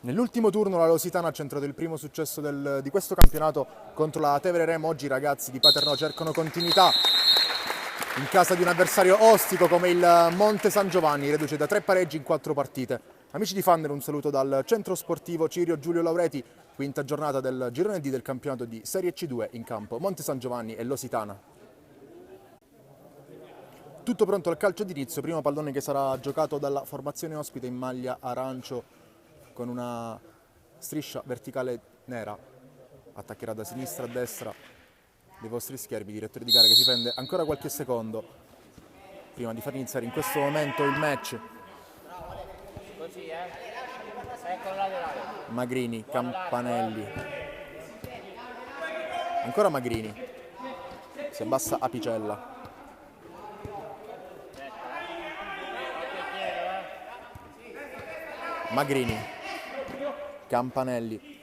Nell'ultimo turno la Lusitana ha centrato il primo successo di questo campionato contro la Tevere Remo. Oggi i ragazzi di Paternò cercano continuità in casa di un avversario ostico come il Monte San Giovanni, reduce da 3 pareggi in 4 partite. Amici di Fandel, un saluto dal centro sportivo Cirio Giulio Laureti, quinta giornata del girone D del campionato di Serie C2 in campo Monte San Giovanni e Lusitana. Tutto pronto al calcio d'inizio, primo pallone che sarà giocato dalla formazione ospite in maglia arancio con una striscia verticale nera. Attaccherà da sinistra a destra dei vostri schermi, direttore di gara che si prende ancora qualche secondo prima di far iniziare in questo momento il match. Magrini, Campanelli, ancora Magrini, si abbassa Apicella. Magrini, Campanelli,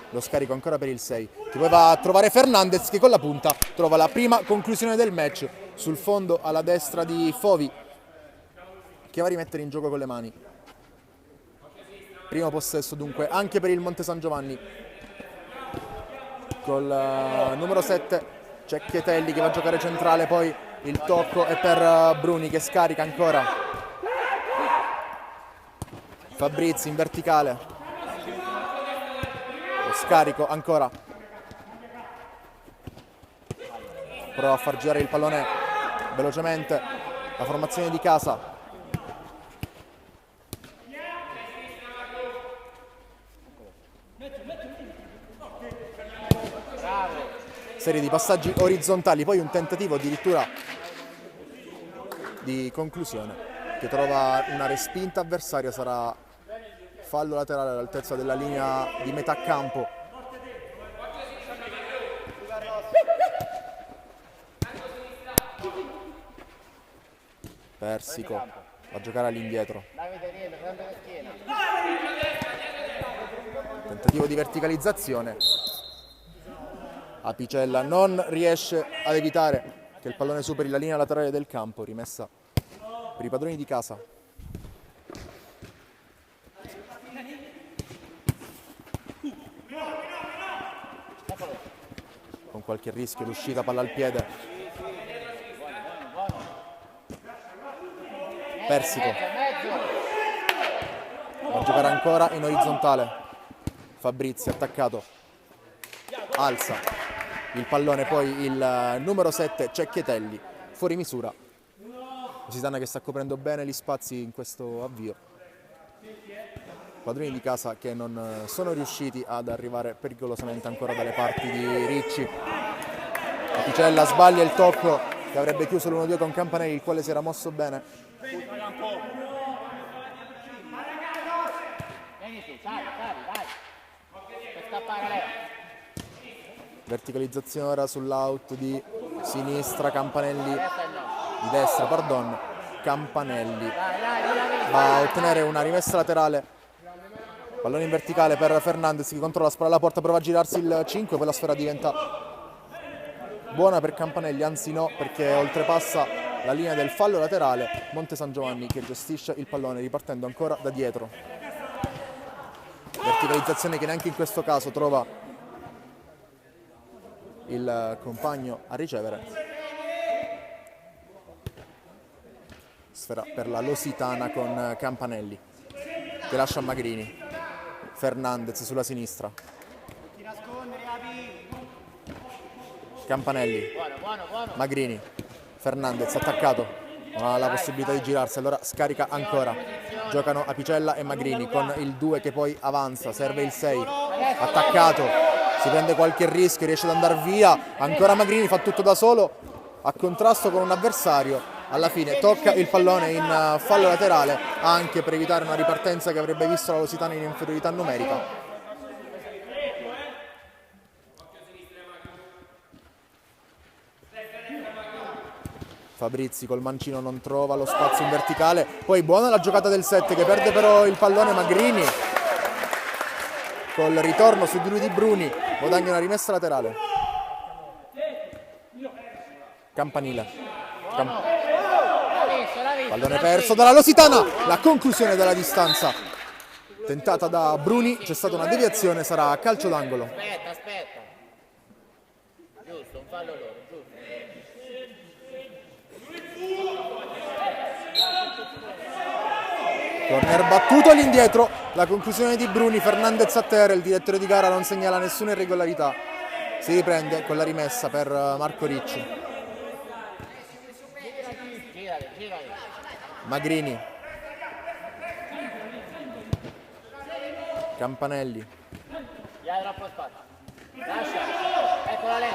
lo scarico ancora per il 6, che poi va a trovare Fernandez che con la punta trova la prima conclusione del match sul fondo alla destra di Fovi, che va a rimettere in gioco con le mani. Primo possesso dunque anche per il Monte San Giovanni, col numero 7 Cecchietelli che va a giocare centrale, poi il tocco è per Bruni che scarica ancora. Fabrizi in verticale, lo scarico ancora, prova a far girare il pallone velocemente la formazione di casa. Serie di passaggi orizzontali, poi un tentativo addirittura di conclusione che trova una respinta avversaria, sarà fallo laterale all'altezza della linea di metà campo. Persico va a giocare all'indietro. Tentativo di verticalizzazione. Apicella non riesce ad evitare che il pallone superi la linea laterale del campo, rimessa per i padroni di casa. Con qualche rischio l'uscita, palla al piede. Persico va a giocare ancora in orizzontale. Fabrizi attaccato, alza il pallone, poi il numero 7 Cecchietelli fuori misura. Lusitana che sta coprendo bene gli spazi in questo avvio. Padroni di casa che non sono riusciti ad arrivare pericolosamente ancora dalle parti di Ricci. Apicella sbaglia il tocco che avrebbe chiuso l'1-2 con Campanelli, il quale si era mosso bene. Verticalizzazione ora sull'out di sinistra, Campanelli di destra, pardon. Campanelli va a ottenere una rimessa laterale. Pallone in verticale per Fernandez che controlla, spara alla porta, prova a girarsi il 5, poi la sfera diventa buona per Campanelli, anzi no, perché oltrepassa la linea del fallo laterale. Monte San Giovanni che gestisce il pallone ripartendo ancora da dietro. Verticalizzazione che neanche in questo caso trova il compagno a ricevere. Sfera per la Lusitana con Campanelli che lascia a Magrini. Fernandez sulla sinistra. Campanelli, Magrini, Fernandez attaccato, non ha la possibilità di girarsi, allora scarica ancora. Giocano Apicella e Magrini con il 2 che poi avanza, serve il 6, attaccato, si prende qualche rischio, riesce ad andare via, ancora Magrini fa tutto da solo, a contrasto con un avversario. Alla fine tocca il pallone in fallo laterale, anche per evitare una ripartenza che avrebbe visto la Lusitana in inferiorità numerica. Fabrizi col mancino non trova lo spazio in verticale, poi buona la giocata del 7 che perde però il pallone. Magrini col ritorno su di lui di Bruni guadagna una rimessa laterale. Campanile. Pallone perso dalla Lusitana, la conclusione dalla distanza tentata da Bruni, c'è stata una deviazione, sarà calcio d'angolo. Aspetta. Giusto, un fallo loro, giusto. Corner battuto all'indietro, la conclusione di Bruni, Fernandez a terra, il direttore di gara non segnala nessuna irregolarità. Si riprende con la rimessa per Marco Ricci. Girali. Magrini. Campanelli. Gli hai troppo spazio. Lascia. Eccola lei.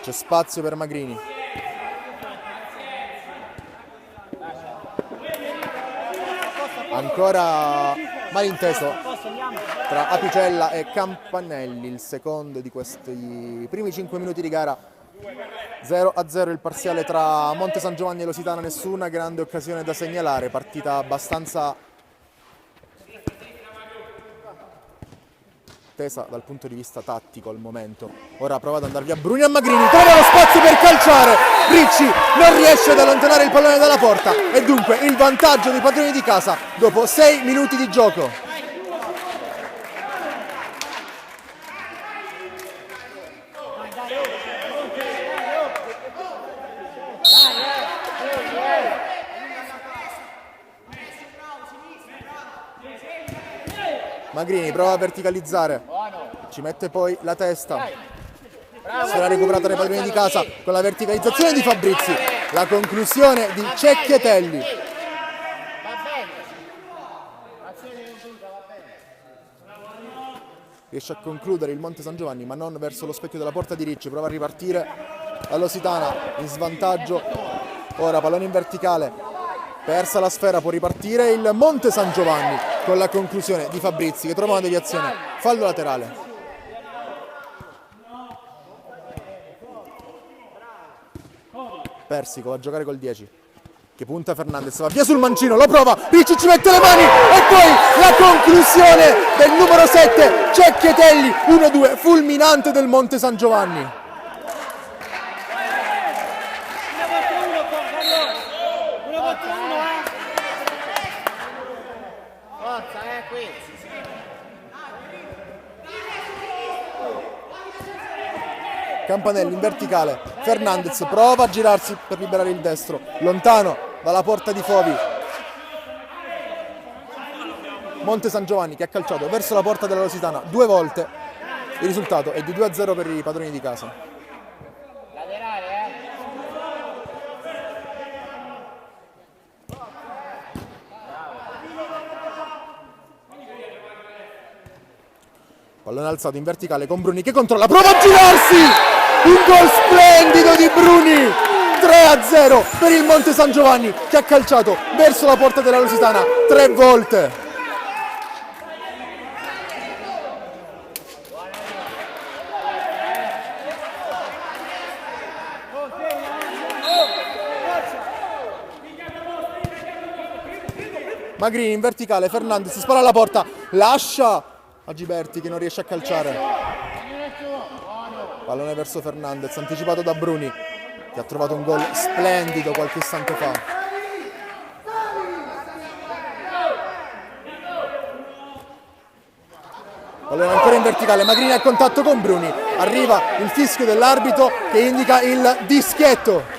C'è spazio per Magrini. Ancora malinteso tra Apicella e Campanelli, il secondo di questi primi 5 minuti di gara. 0-0 il parziale tra Monte San Giovanni e Lositana, nessuna grande occasione da segnalare, partita abbastanza tesa dal punto di vista tattico al momento. Ora prova ad andare via Bruni a Magrini, trova lo spazio per calciare, Ricci non riesce ad allontanare il pallone dalla porta e dunque il vantaggio dei padroni di casa dopo 6 minuti di gioco. Magrini prova a verticalizzare, ci mette poi la testa, sarà recuperata dai padroni di casa con la verticalizzazione di Fabrizi, la conclusione di Cecchettelli. Riesce a concludere il Monte San Giovanni ma non verso lo specchio della porta di Ricci, prova a ripartire la Lositana in svantaggio, ora pallone in verticale, persa la sfera, può ripartire il Monte San Giovanni con la conclusione di Fabrizi che trova una deviazione, fallo laterale. Persico va a giocare col 10, che punta Fernandez, va via sul mancino, lo prova, Ricci ci mette le mani e poi la conclusione del numero 7, Cecchettelli, 1-2 fulminante del Monte San Giovanni. Campanelli in verticale, Fernandez prova a girarsi per liberare il destro, lontano dalla porta di Fovi. Monte San Giovanni che ha calciato verso la porta della Lositana 2 volte, il risultato è di 2-0 per i padroni di casa. Pallone alzato in verticale con Bruni che controlla, prova a girarsi! Un gol splendido di Bruni! 3-0 per il Monte San Giovanni che ha calciato verso la porta della Lusitana 3 volte. Magrini in verticale, Fernandez spara alla porta, lascia a Giberti che non riesce a calciare. Pallone verso Fernandez, anticipato da Bruni che ha trovato un gol splendido qualche istante fa. Pallone ancora in verticale, Magrini a contatto con Bruni, arriva il fischio dell'arbitro che indica il dischetto.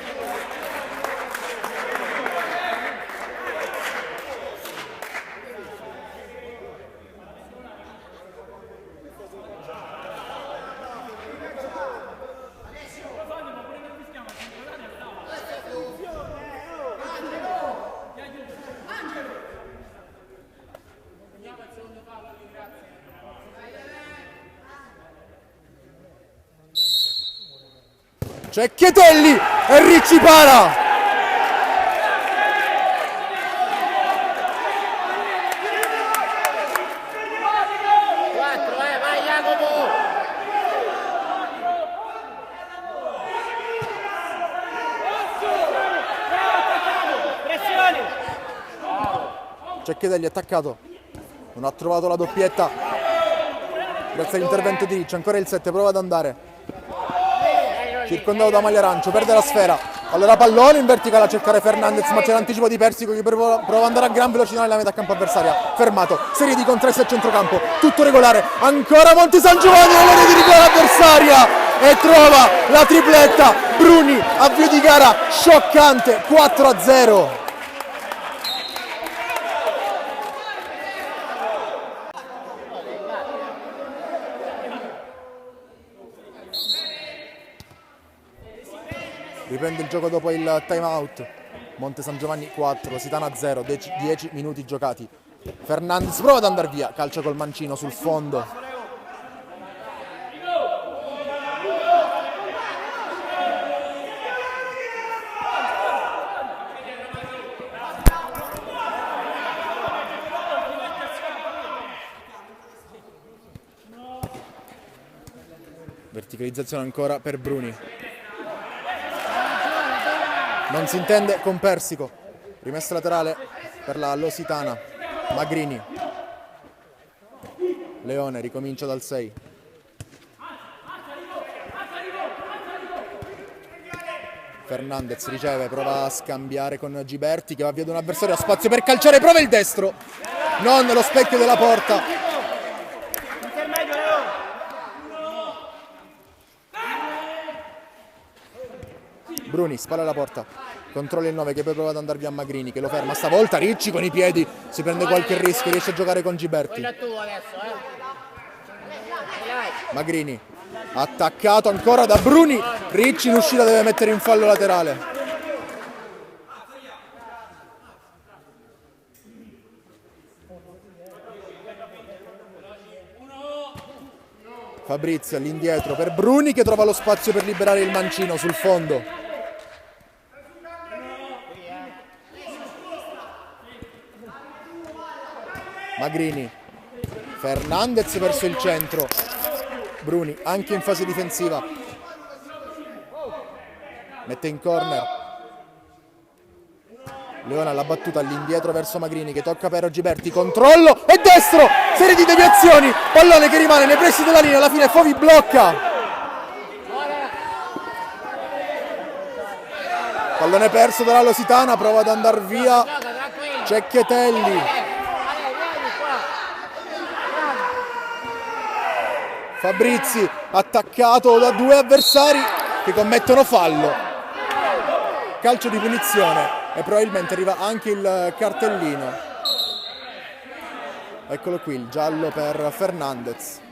Cecchettelli e Ricci para. Vai Jacopo. Cecchettelli attaccato, non ha trovato la doppietta grazie all'intervento di Ricci, ancora il 7, prova ad andare. Circondato da maglia arancio, perde la sfera, Allora pallone in verticale a cercare Fernandez, ma c'è l'anticipo di Persico che prova ad andare a gran velocità nella metà campo avversaria. Fermato, serie di contrasti a centrocampo, tutto regolare, ancora Monte San Giovanni nell'area di rigore avversaria e trova la tripletta. Bruni, avvio di gara scioccante, 4-0. Riprende il gioco dopo il time out. Monte San Giovanni 4, Lusitana 0, 10 minuti giocati. Fernandez prova ad andare via, calcio col mancino sul fondo. Verticalizzazione ancora per Bruni. Non si intende con Persico. Rimessa laterale per la Lusitana. Magrini. Leone ricomincia dal 6. Fernandez riceve, prova a scambiare con Giberti che va via da un avversario, ha spazio per calciare, prova il destro. Non lo specchio della porta. Bruni spalla alla porta, controlla il 9 che poi prova ad andare via a Magrini che lo ferma, stavolta Ricci con i piedi si prende qualche rischio, riesce a giocare con Giberti. Magrini attaccato ancora da Bruni, Ricci in uscita deve mettere in fallo laterale. Fabrizio all'indietro per Bruni che trova lo spazio per liberare il mancino sul fondo. Magrini, Fernandez verso il centro, Bruni anche in fase difensiva, mette in corner, Leone alla battuta all'indietro verso Magrini che tocca per Giberti, controllo e destro, serie di deviazioni, pallone che rimane nei pressi della linea, alla fine Fovi blocca, pallone perso dalla Lusitana, prova ad andare via Cecchettelli. Fabrizi attaccato da due avversari che commettono fallo, calcio di punizione e probabilmente arriva anche il cartellino. Eccolo qui, il giallo per Fernandez.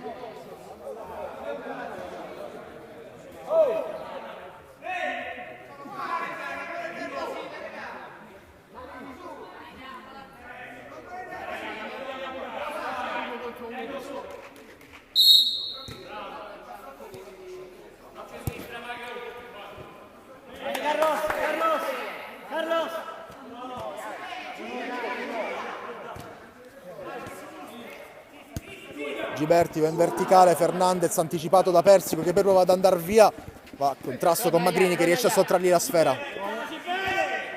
Giberti va in verticale, Fernandez anticipato da Persico che poi prova ad andare via, va a contrasto con Magrini che riesce a sottrargli la sfera.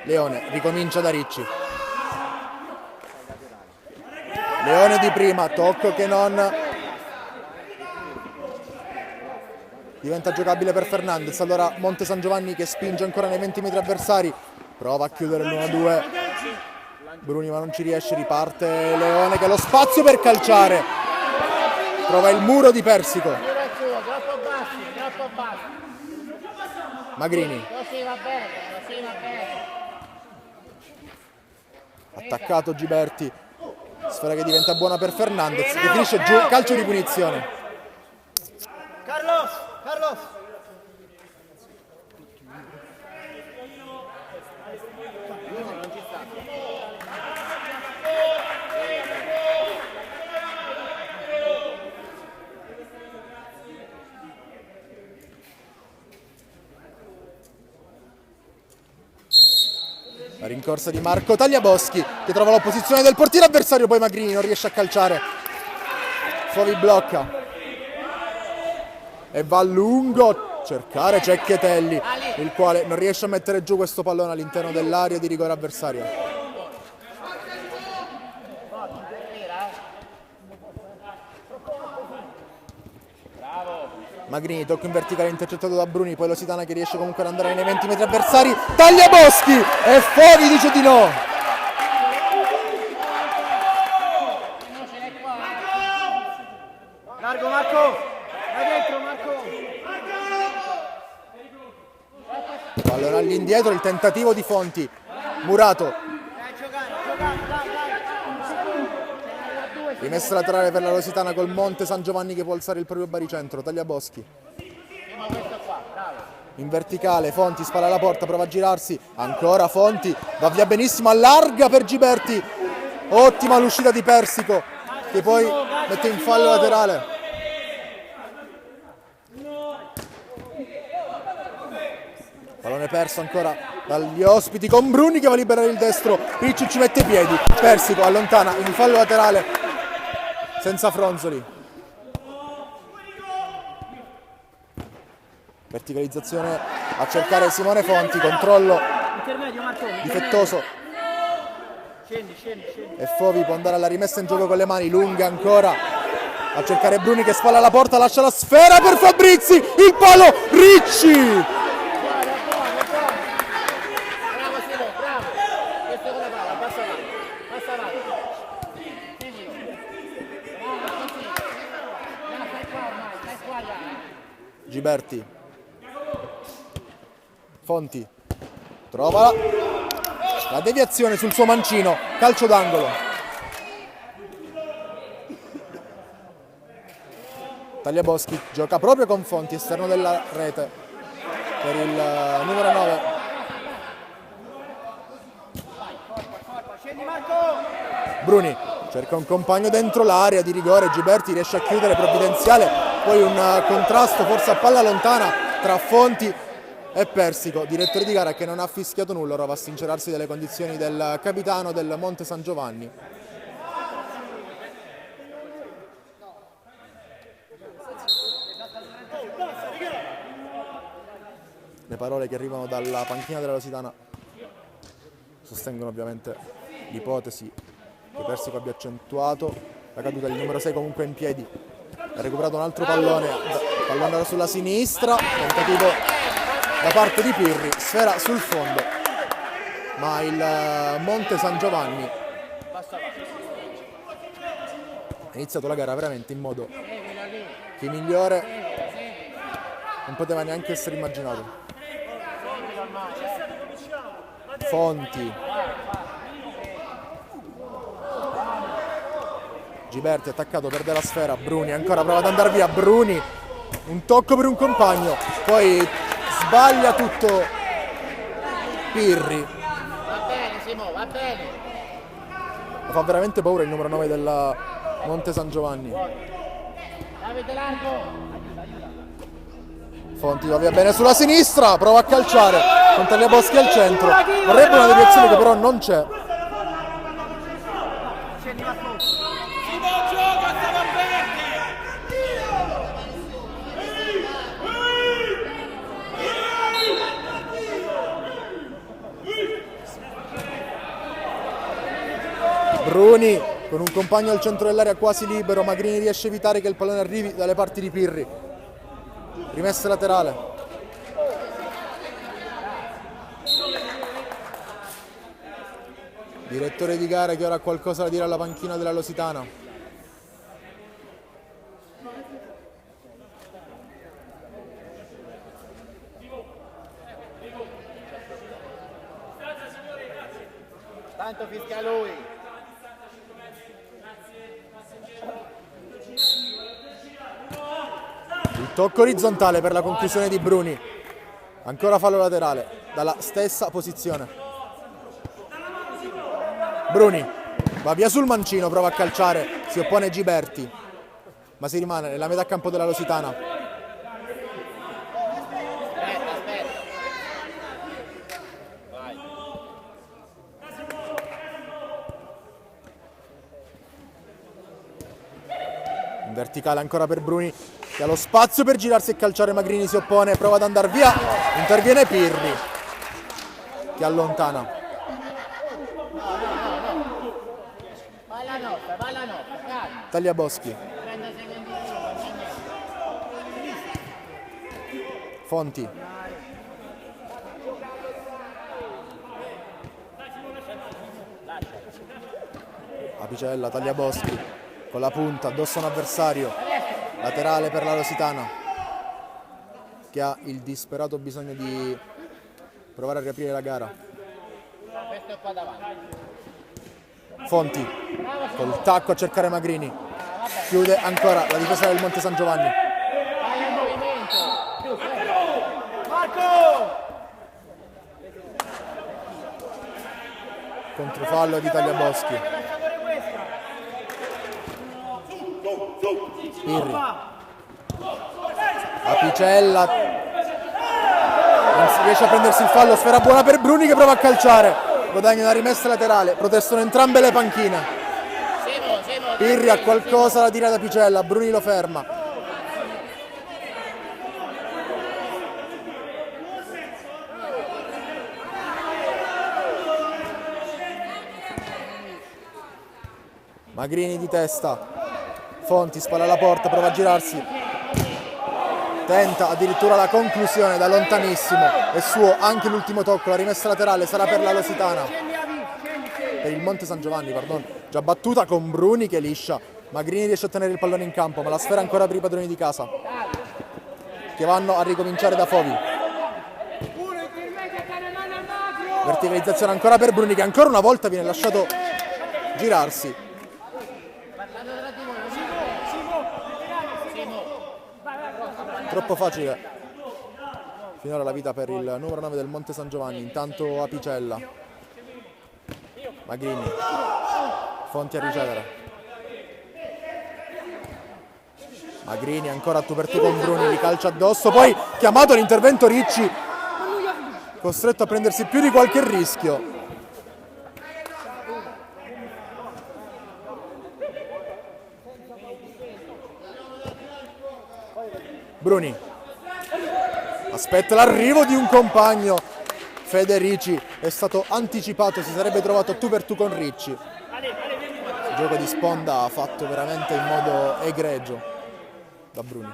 Leone ricomincia da Ricci. Leone di prima, tocco che non diventa giocabile per Fernandez. Allora Monte San Giovanni che spinge ancora nei 20 metri avversari, prova a chiudere l'1-2. Bruni ma non ci riesce, riparte Leone che ha lo spazio per calciare. Trova il muro di Persico. Troppo bassi. Magrini. Così va bene. Attaccato Giberti. Sfera che diventa buona per Fernandez che finisce giù, calcio di punizione. Carlos. La rincorsa di Marco Tagliaboschi che trova l'opposizione del portiere avversario, poi Magrini non riesce a calciare. Fovi blocca e va a lungo a cercare Cecchettelli, il quale non riesce a mettere giù questo pallone all'interno dell'area di rigore avversaria. Magrini, tocco in verticale intercettato da Bruni, poi Lositana che riesce comunque ad andare nei 20 metri avversari, taglia Boschi e Fovi dice di no. Largo Marco, vai dentro Marco. Pallone all'indietro, il tentativo di Fonti, Murato, rimessa laterale per la Lositana col Monte San Giovanni che può alzare il proprio baricentro, taglia Boschi. In verticale Fonti spara alla porta, prova a girarsi, ancora Fonti, va via benissimo, allarga per Giberti, ottima l'uscita di Persico che poi mette in fallo laterale. Pallone perso ancora dagli ospiti con Bruni che va a liberare il destro, Ricci ci mette i piedi, Persico allontana in fallo laterale senza Fronzoli. Verticalizzazione a cercare Simone Fonti, controllo difettoso e Fovi può andare alla rimessa in gioco con le mani, lunga ancora a cercare Bruni che spalla alla porta, lascia la sfera per Fabrizi, il palo, Ricci! Giberti, Fonti, trova la deviazione sul suo mancino, calcio d'angolo. Tagliaboschi gioca proprio con Fonti, esterno della rete per il numero 9. Bruni cerca un compagno dentro l'area di rigore, Giberti riesce a chiudere, provvidenziale, poi un contrasto forse a palla lontana tra Fonti e Persico, direttore di gara che non ha fischiato nulla, ora va a sincerarsi delle condizioni del capitano del Monte San Giovanni. Le parole che arrivano dalla panchina della Lositana sostengono ovviamente l'ipotesi che Persico abbia accentuato la caduta del numero 6 comunque in piedi. Ha recuperato un altro pallone, pallone sulla sinistra, tentativo da parte di Pirri, sfera sul fondo, ma il Monte San Giovanni ha iniziato la gara veramente in modo che migliore non poteva neanche essere immaginato. Fonti, Giberti attaccato, perde la sfera, Bruni ancora prova ad andare via, Bruni, un tocco per un compagno, poi sbaglia tutto Pirri. Va bene Simo, va bene. Fa veramente paura il numero 9 del Monte San Giovanni. Davide largo. Fonti va via bene sulla sinistra, prova a calciare con Tagliaboschi al centro, vorrebbe una deviazione che però non c'è. Bruni con un compagno al centro dell'area quasi libero, Magrini riesce a evitare che il pallone arrivi dalle parti di Pirri. Rimessa laterale. Direttore di gara che ora ha qualcosa da dire alla panchina della Lositana. Tanto fischia lui. Il tocco orizzontale per la conclusione di Bruni. Ancora fallo laterale dalla stessa posizione. Bruni va via sul mancino, prova a calciare, si oppone Giberti, ma si rimane nella metà campo della Lositana. Aspetta. Vai. In verticale ancora per Bruni che ha lo spazio per girarsi e calciare, Magrini si oppone, prova ad andare via, interviene Pirri che allontana. Vai la notte. Tagliaboschi. Fonti. Apicella, Tagliaboschi con la punta addosso a un avversario. Laterale per la Lusitana, che ha il disperato bisogno di provare a riaprire la gara. Questo è qua davanti. Fonti col tacco a cercare Magrini, chiude ancora la difesa del Monte San Giovanni. Fai il movimento. Marco! Controfallo di Tagliaboschi. Pirri. Apicella non si riesce a prendersi il fallo, sfera buona per Bruni che prova a calciare, guadagna una rimessa laterale, protestano entrambe le panchine. Pirri ha qualcosa da dire da Apicella, Bruni lo ferma. Magrini di testa, Fonti spalla alla porta, prova a girarsi, tenta addirittura la conclusione da lontanissimo, è suo anche l'ultimo tocco, la rimessa laterale sarà per la Lusitana, per il Monte San Giovanni, pardon. Già battuta con Bruni che liscia, Magrini riesce a tenere il pallone in campo, ma la sfera ancora per i padroni di casa, che vanno a ricominciare da Fovi. Verticalizzazione ancora per Bruni, che ancora una volta viene lasciato girarsi. Troppo facile finora la vita per il numero 9 del Monte San Giovanni. Intanto Apicella, Magrini, Fonti a ricevere, Magrini ancora a tu per tu con Bruni, li calcia addosso, poi chiamato all'intervento Ricci, costretto a prendersi più di qualche rischio. Bruni aspetta l'arrivo di un compagno, Federici è stato anticipato, si sarebbe trovato tu per tu con Ricci. Il gioco di sponda fatto veramente in modo egregio da Bruni.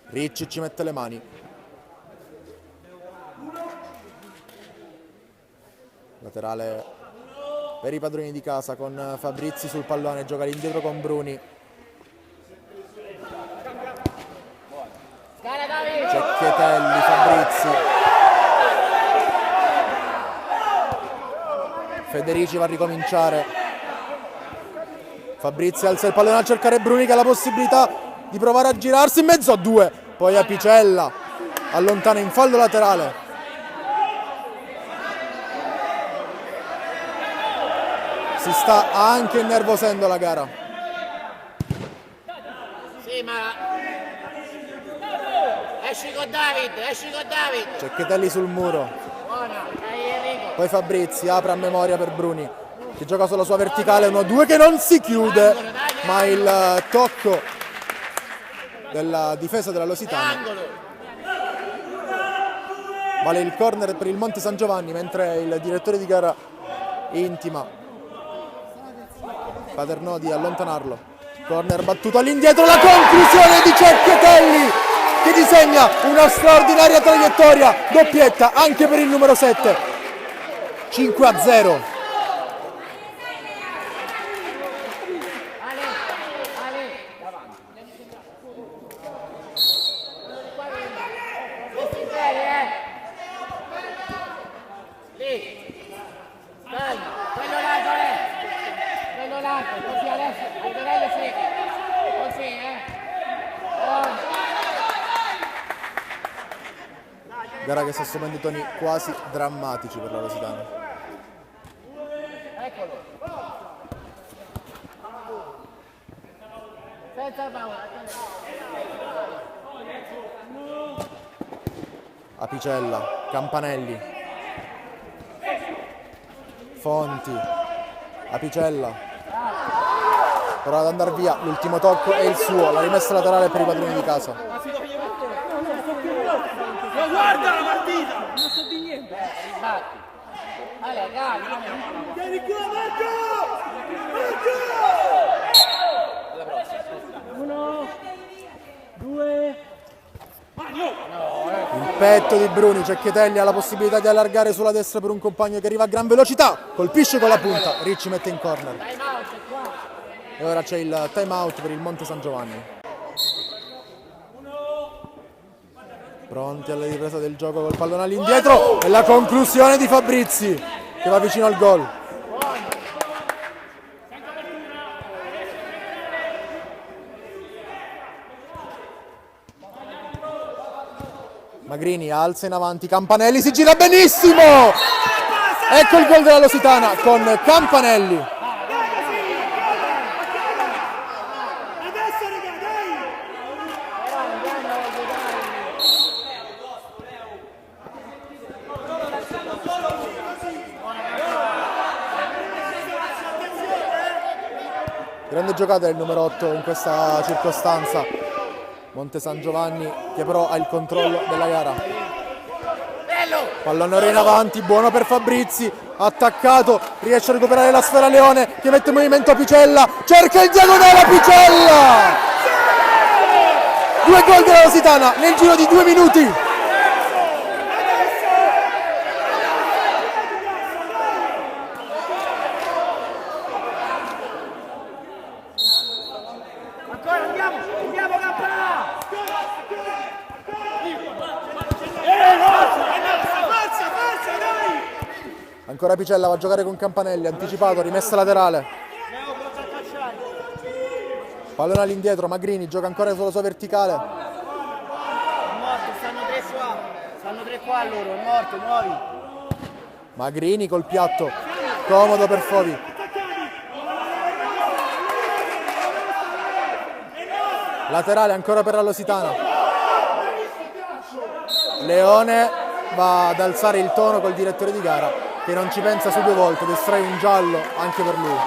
Ricci ci mette le mani. Laterale per i padroni di casa con Fabrizi sul pallone, gioca all'indietro con Bruni. Cecchettelli, Fabrizi. Federici va a ricominciare. Fabrizi alza il pallone a cercare Bruni che ha la possibilità di provare a girarsi in mezzo a due. Poi Apicella allontana in fallo laterale. Si sta anche innervosendo la gara. Sì, ma esci con David, esci con David. Cecchettelli sul muro. Buona, dai Enrico. Poi Fabrizi apre a memoria per Bruni, che gioca sulla sua verticale 1-2 che non si chiude, ma il tocco della difesa della Lusitana vale il corner per il Monte San Giovanni, mentre il direttore di gara intima Paternò di allontanarlo. Corner battuto all'indietro, la conclusione di Cecchettelli che disegna una straordinaria traiettoria, doppietta anche per il numero 7. 5-0. Così adesso, Antonello sì. Così, Gara che sta assumendo toni quasi drammatici per la Lusitana. Eccolo. Senza paura. Apicella, Campanelli, Fonti, Apicella. Prova ad andare via, l'ultimo tocco è il suo, la rimessa laterale per i padroni di casa. Ma guarda la partita! Non so di niente! Ribatti. Ale, dai. Vieni qua, Marco! Marco! Il petto di Bruni, Cecchettelli ha la possibilità di allargare sulla destra per un compagno che arriva a gran velocità, colpisce con la punta, Ricci mette in corner. E ora c'è il time out per il Monte San Giovanni. Pronti alla ripresa del gioco col pallone all'indietro e la conclusione di Fabrizi che va vicino al gol. Magrini alza in avanti, Campanelli si gira benissimo! Ecco il gol della Lusitana con Campanelli. Adesso raga, dai! Grande giocata del numero 8 in questa circostanza. Monte San Giovanni che però ha il controllo della gara. Pallone ora in avanti, buono per Fabrizi, attaccato, riesce a recuperare la sfera Leone che mette in movimento a Picella, cerca il diagonale a Picella! 2 gol della Lusitana nel giro di 2 minuti. Ancora andiamo Campana! Forza, dai! Ancora Picella va a giocare con Campanelli, anticipato, rimessa laterale. Pallone all'indietro, Magrini gioca ancora sulla sua verticale. Morto, stanno tre qua loro, è morto, muovi. Magrini col piatto, comodo per Fovi. Laterale ancora per la Lusitana. Leone va ad alzare il tono col direttore di gara che non ci pensa su 2 volte ed estrae un giallo anche per lui.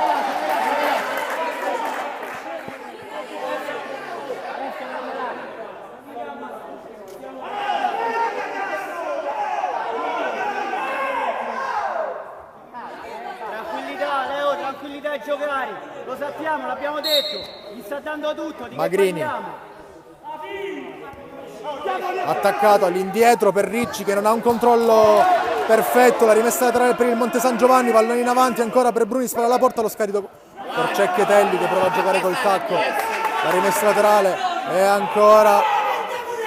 Tranquillità, Leo, tranquillità a giocare. Lo sappiamo, l'abbiamo detto. Gli sta dando tutto. Di che Magrini. parliamo? Attaccato all'indietro per Ricci che non ha un controllo perfetto, la rimessa laterale per il Monte San Giovanni, pallone in avanti ancora per Bruni, spara alla porta, lo scarico per Cecchettelli che prova a giocare col tacco, la rimessa laterale e ancora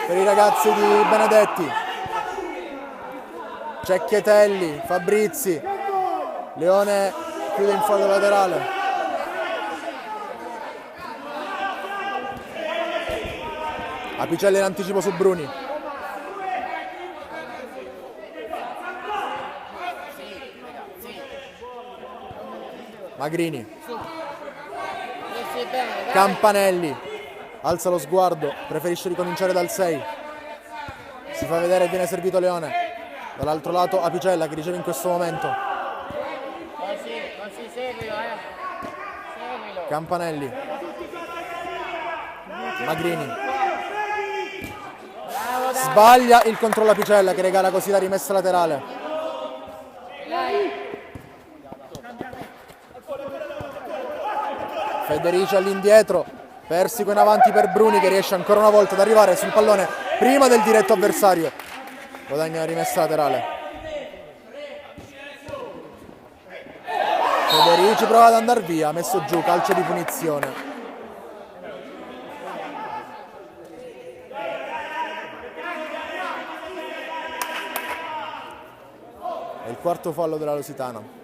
per i ragazzi di Benedetti. Cecchettelli, Fabrizi, Leone chiude in fallo laterale. Apicella in anticipo su Bruni. Magrini. Campanelli. Alza lo sguardo, preferisce ricominciare dal 6. Si fa vedere e viene servito Leone. Dall'altro lato Apicella che riceve in questo momento. Così, seguilo, Seguilo. Campanelli. Magrini. Sbaglia il controllo a Picella che regala così la rimessa laterale. Federici all'indietro, Persico in avanti per Bruni che riesce ancora una volta ad arrivare sul pallone prima del diretto avversario. Guadagna la rimessa laterale. Federici prova ad andare via, ha messo giù, calcio di punizione. È il quarto fallo della Lusitana.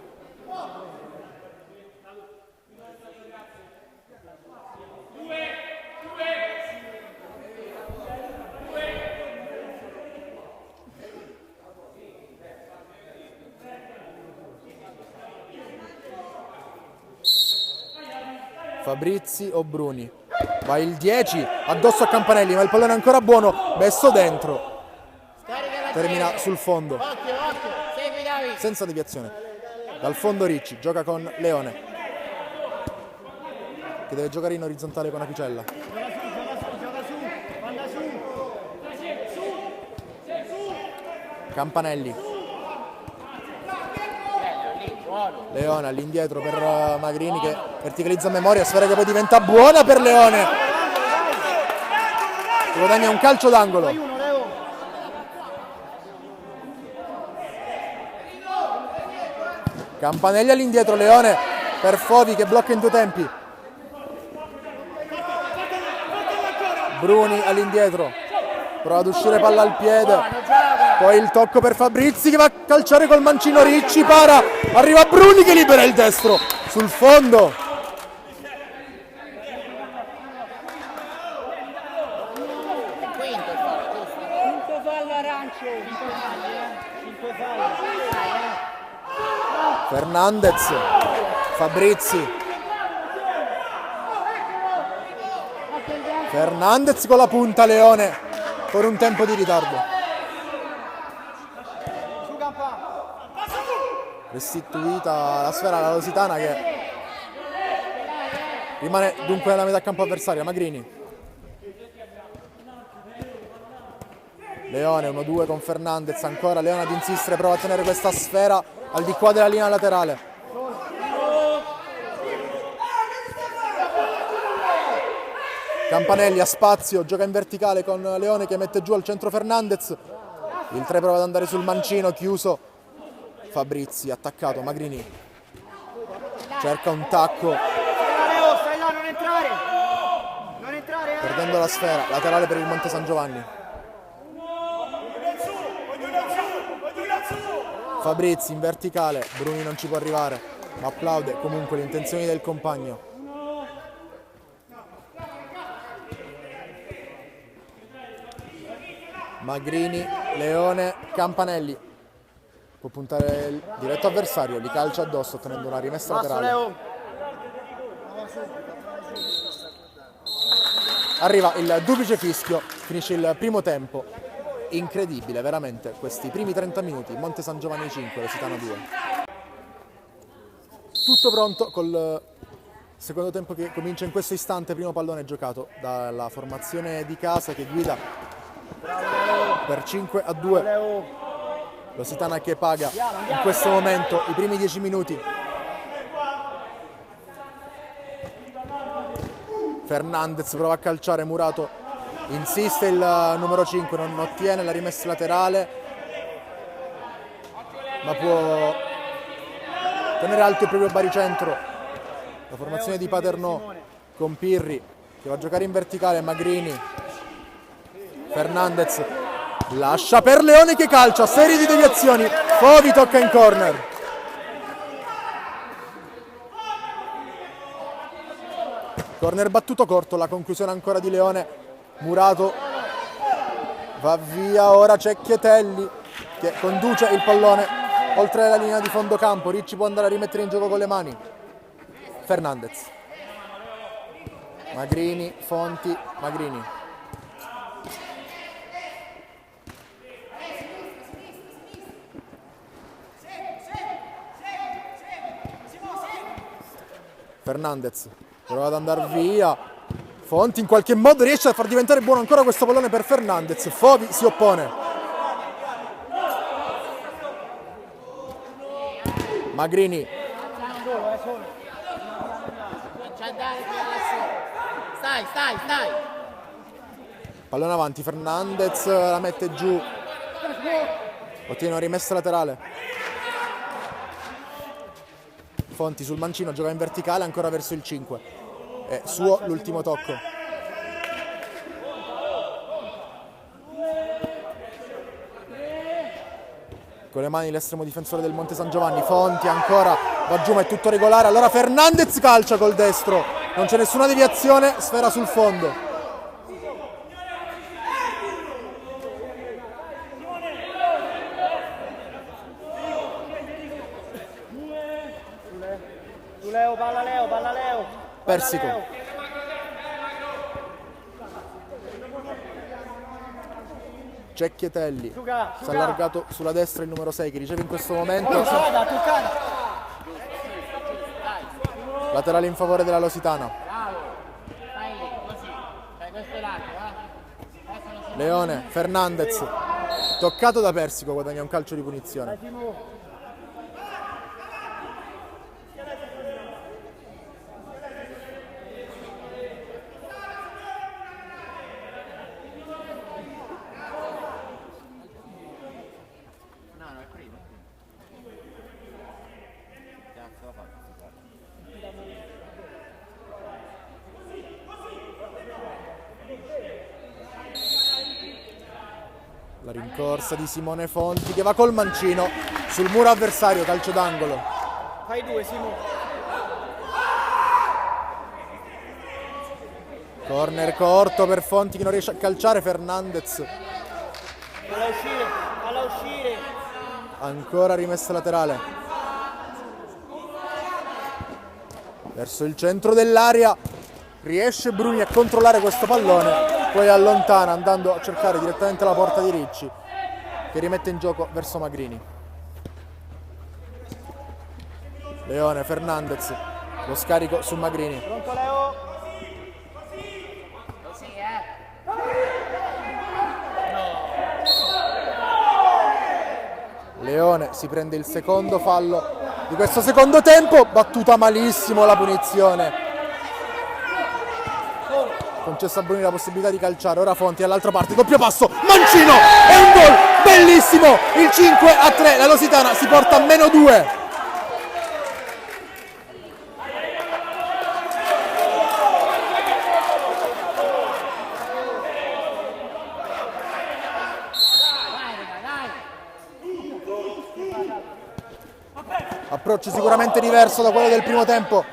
Fabrizi o Bruni? Va il 10 addosso a Campanelli, ma il pallone è ancora buono, messo dentro. Termina sul fondo. Occhio, segui Davide. Senza deviazione. Dal fondo Ricci, gioca con Leone che deve giocare in orizzontale con Apicella. Gioca su, manda su. Campanelli. Buono. Leone all'indietro per Magrini che verticalizza a memoria, sfera che poi diventa buona per Leone. guadagna un calcio d'angolo. Fai uno, Leo. Campanelli all'indietro, Leone per Fovi che blocca in due tempi. Bruni all'indietro, prova ad uscire palla al piede, poi il tocco per Fabrizi che va a calciare col mancino. Ricci para, arriva Bruni che libera il destro sul fondo. Quinto fallo arancio. 5 falli. Fernandez, Fabrizi. Fernandez con la punta, Leone con un tempo di ritardo. Su Campà. Restituita la sfera alla Lusitana che rimane dunque nella metà campo avversaria. Magrini. Leone 1-2 con Fernandez, ancora Leone ad insistere, prova a tenere questa sfera al di qua della linea laterale. Campanelli ha spazio, gioca in verticale con Leone che mette giù al centro Fernandez. Il 3 prova ad andare sul mancino, chiuso. Fabrizi attaccato, Magrini cerca un tacco. Leo, stai là, non entrare. Non entrare. Perdendo la sfera, laterale per il Monte San Giovanni. Fabrizi in verticale, Bruni non ci può arrivare, ma applaude comunque le intenzioni del compagno. Magrini, Leone, Campanelli. Può puntare il diretto avversario, li calcia addosso ottenendo una rimessa Passo, laterale. Leo. Arriva il duplice fischio, finisce il primo tempo. Incredibile, veramente, questi primi 30 minuti. Monte San Giovanni 5, Lusitano 2. Tutto pronto col secondo tempo che comincia in questo istante. Primo pallone giocato dalla formazione di casa che guida per 5-2. Leo. Lusitana che paga in questo momento i primi 10 minuti. Fernandez prova a calciare, Murato insiste, il numero 5 non ottiene la rimessa laterale, ma può tenere alto il proprio baricentro. La formazione di Paternò con Pirri che va a giocare in verticale, Magrini. Fernandez lascia per Leone che calcia, serie di deviazioni, Fovi tocca in corner. Corner battuto corto, la conclusione ancora di Leone. Murato va via, ora c'è Chietelli che conduce il pallone oltre la linea di fondo campo. Ricci può andare a rimettere in gioco con le mani. Fernandez, Magrini, Fonti, Magrini. Fernandez prova ad andare via. Fonti in qualche modo riesce a far diventare buono ancora questo pallone per Fernandez. Fovi si oppone. Magrini. Stai. Pallone avanti, Fernandez la mette giù. Ottiene una rimessa laterale. Fonti sul mancino, gioca in verticale ancora verso il 5. È suo l'ultimo tocco. Con le mani l'estremo difensore del Monte San Giovanni. Fonti ancora va giù ma è tutto regolare. Allora Fernandez calcia col destro. Non c'è nessuna deviazione, sfera sul fondo. Palla Leo. Persico. C'è Chietelli. Si è allargato sulla destra il numero 6 che riceve in questo momento. Laterale in favore della Lusitana. Leone, Fernandez. Toccato da Persico, guadagna un calcio di punizione. rincorsa di Simone Fonti che va col mancino sul muro avversario, calcio d'angolo. Fai due, Simo. Corner corto per Fonti che non riesce a calciare. Fernandez Falla uscire. ancora rimessa laterale verso il centro dell'area. Riesce Bruni a controllare questo pallone, poi allontana andando a cercare direttamente la porta di Ricci che rimette in gioco verso Magrini. Leone, Fernandez, lo scarico su Magrini. Pronto Leo? Leone si prende il secondo fallo di questo secondo tempo, battuta malissimo la punizione. Concessa a Bruni la possibilità di calciare, ora Fonti dall'altra parte, doppio passo, mancino, è un gol bellissimo, il 5-3, la Lusitana si porta a -2. Approccio sicuramente diverso da quello del primo tempo.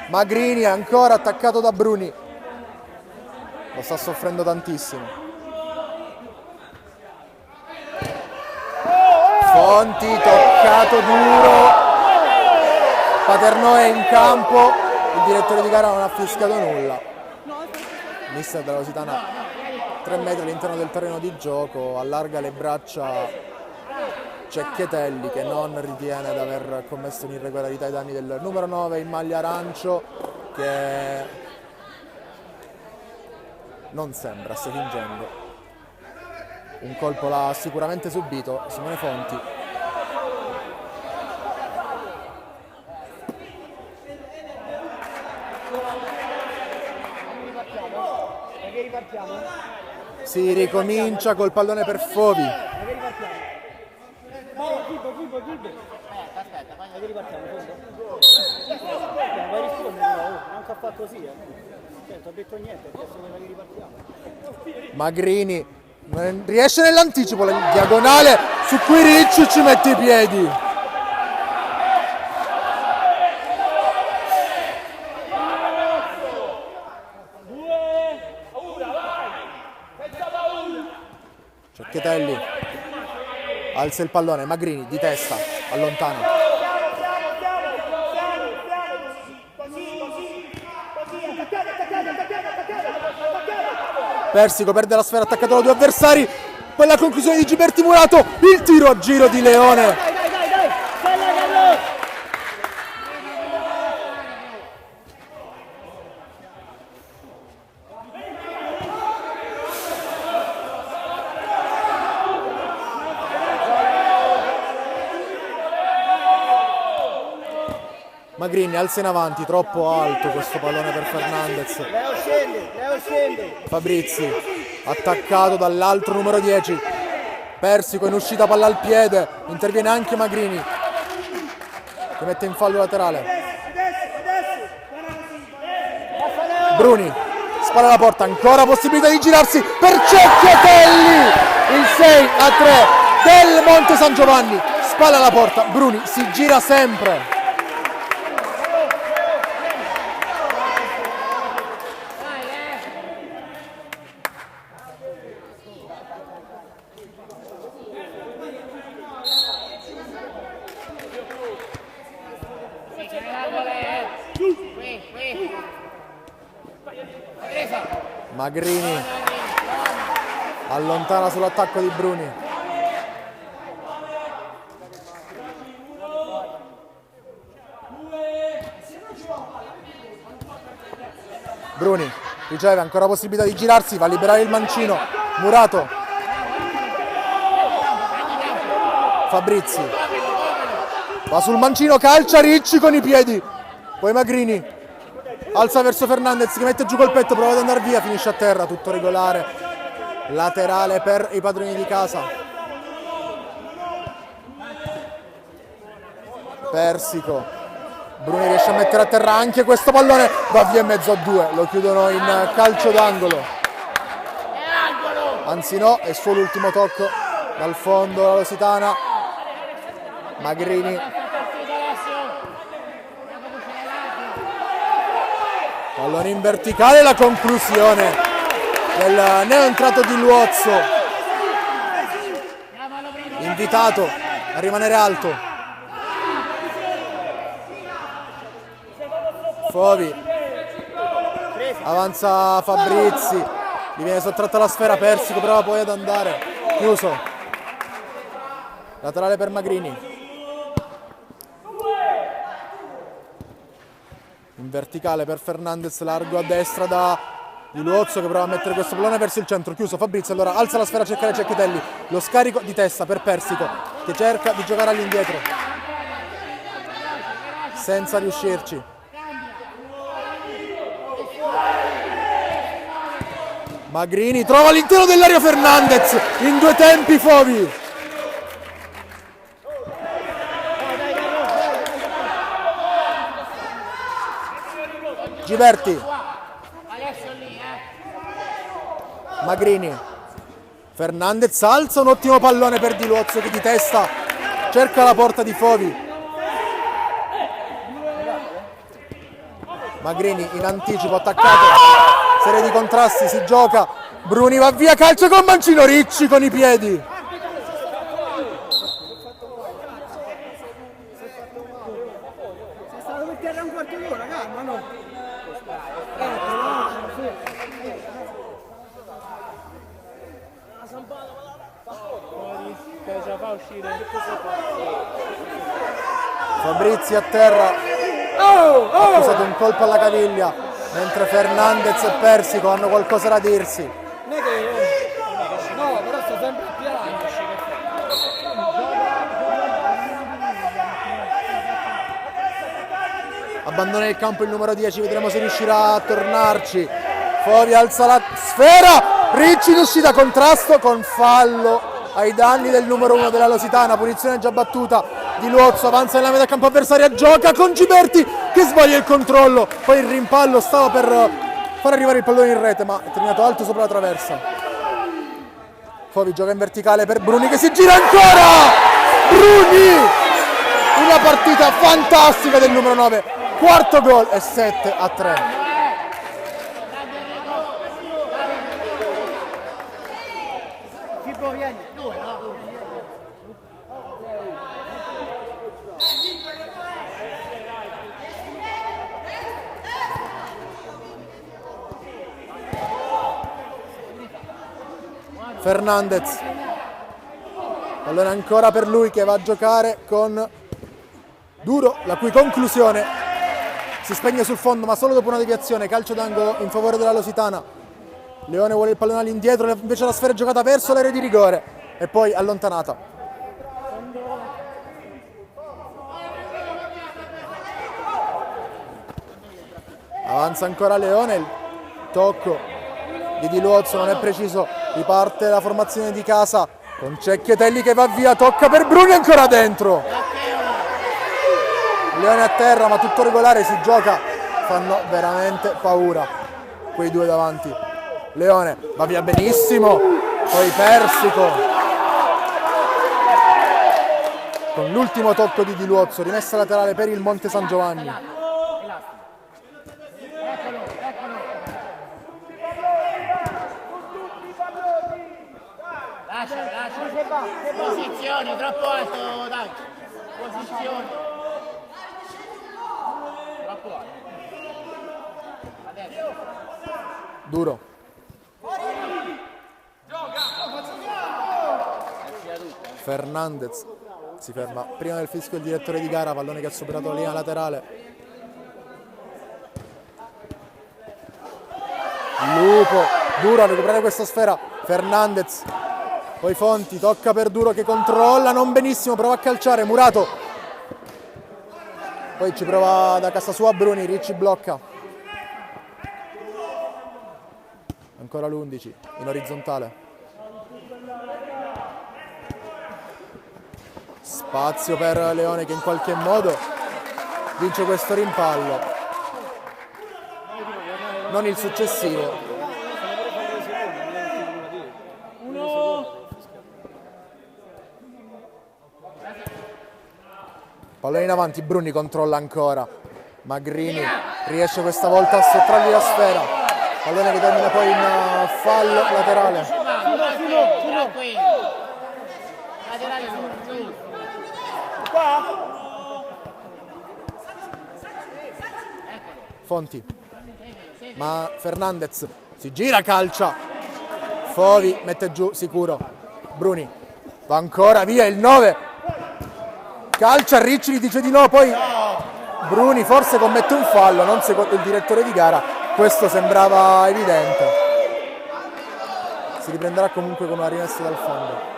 Magrini è ancora attaccato da Bruni, lo sta soffrendo tantissimo. Fonti, toccato duro, Paternò è in campo, il direttore di gara non ha fischiato nulla. Mister della Lusitana 3 metri all'interno del terreno di gioco, allarga le braccia Cecchettelli che non ritiene di aver commesso un'irregolarità ai danni del numero 9 in maglia arancio, che non sembra stia fingendo. Un colpo l'ha sicuramente subito Simone Fonti. Perché ripartiamo? Si ricomincia col pallone per Fovi. Perché ripartiamo? Gibbo. Aspetta, perché ripartiamo? Puoi rispondere, no? Non che fa così, non ho detto niente, adesso che ripartiamo. Magrini riesce nell'anticipo, la diagonale su cui Ricci ci mette i piedi. Cecchettelli alza il pallone, Magrini di testa, allontana. Persico perde la sfera attaccato da 2 avversari, poi la conclusione di Giberti Murato, il tiro a giro di Leone. Dai! Magrini alza in avanti, troppo alto questo pallone per Fernandez. Leo scende. Fabrizi attaccato dall'altro numero 10. Persico in uscita, palla al piede, interviene anche Magrini che mette in fallo laterale. Bruni spalla alla porta, ancora possibilità di girarsi per Cecchettelli, il 6-3 del Monte San Giovanni. Spalla alla porta, Bruni si gira sempre. Magrini allontana sull'attacco di Bruni. Bruni riceve, ancora possibilità di girarsi, va a liberare il mancino. Murato, Fabrizi va sul mancino, calcia Ricci con i piedi, poi Magrini alza verso Fernandez che mette giù col petto, prova ad andare via, finisce a terra, tutto regolare. Laterale per i padroni di casa. Persico, Bruni riesce a mettere a terra anche questo pallone, va via in mezzo a 2, lo chiudono in calcio d'angolo. Anzi no, è suo l'ultimo tocco dal fondo la Lusitana. Magrini, pallone in verticale, la conclusione del neoentrato Di Luozzo, invitato a rimanere alto. Fovi, avanza Fabrizi, gli viene sottratta la sfera, Persico prova poi ad andare, chiuso, laterale per Magrini. In verticale per Fernandez, largo a destra da Di Luozzo che prova a mettere questo pallone verso il centro, chiuso Fabrizio, allora alza la sfera a cercare Cecchettelli, lo scarico di testa per Persico che cerca di giocare all'indietro senza riuscirci. Magrini trova all'interno dell'area Fernandez, in due tempi Fovi. Giberti, Magrini, Fernandez alza un ottimo pallone per Di Luozzo che di testa cerca la porta di Fovi. Magrini in anticipo, attaccato, serie di contrasti, si gioca, Bruni va via, calcio con Mancino, Ricci con i piedi. Sei stato per terra un quarto d'ora, calma, no? Fabrizi a terra, ha accusato un colpo alla caviglia, mentre Fernandez e Persico hanno qualcosa da dirsi. Non è che... No, però sto sempre piano. Abbandona il campo il numero 10, vedremo se riuscirà a tornarci. Fovi alza la sfera, Ricci in uscita, contrasto con fallo ai danni del numero 1 della Lusitana, punizione già battuta. Di Luozzo avanza nella metà campo avversaria, gioca con Giberti che sbaglia il controllo, poi il rimpallo stava per far arrivare il pallone in rete ma è terminato alto sopra la traversa. Fovi gioca in verticale per Bruni che si gira ancora, Bruni, una partita fantastica del numero 9, quarto gol e 7-3. Fernandez, pallone ancora per lui che va a giocare con Duro, la cui conclusione si spegne sul fondo ma solo dopo una deviazione, calcio d'angolo in favore della Lusitana. Leone vuole il pallone all'indietro, invece la sfera è giocata verso l'area di rigore e poi allontanata. Avanza ancora Leone, il tocco di Luozzo non è preciso, riparte la formazione di casa con Cecchettelli che va via, tocca per Bruni ancora dentro. Leone a terra ma tutto regolare, si gioca, fanno veramente paura quei due davanti. Leone va via benissimo, poi Persico con l'ultimo tocco di Luozzo, rimessa laterale per il Monte San Giovanni. Posizione, troppo alto, dai. Posizione. Troppo alto. Adesso. Duro. Fernandez si ferma prima del fischio il direttore di gara, pallone che ha superato la linea laterale. Lupo, Duro a recuperare questa sfera, Fernandez, poi Fonti, tocca per Duro che controlla, non benissimo, prova a calciare, Murato, poi ci prova da casa sua Bruni, Ricci blocca, ancora l'11 in orizzontale, spazio per Leone che in qualche modo vince questo rimpallo, non il successivo. Pallone in avanti, Bruni controlla ancora. Magrini riesce questa volta a sottrargli la sfera. Pallone che termina poi in fallo laterale. Laterale su. Fonti. Ma Fernandez si gira, calcia. Fovi mette giù sicuro. Bruni va ancora via il 9. Calcia, Ricci gli dice di no, poi Bruni forse commette un fallo, non secondo il direttore di gara, questo sembrava evidente. Si riprenderà comunque con una rimessa dal fondo.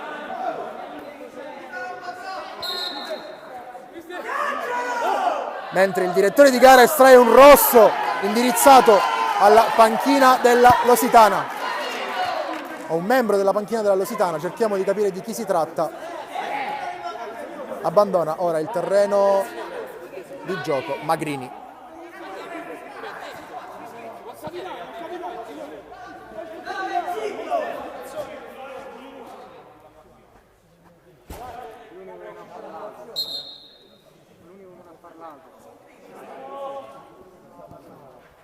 Mentre il direttore di gara estrae un rosso indirizzato alla panchina della Lositana, o un membro della panchina della Lositana, cerchiamo di capire di chi si tratta. Abbandona ora il terreno di gioco Magrini.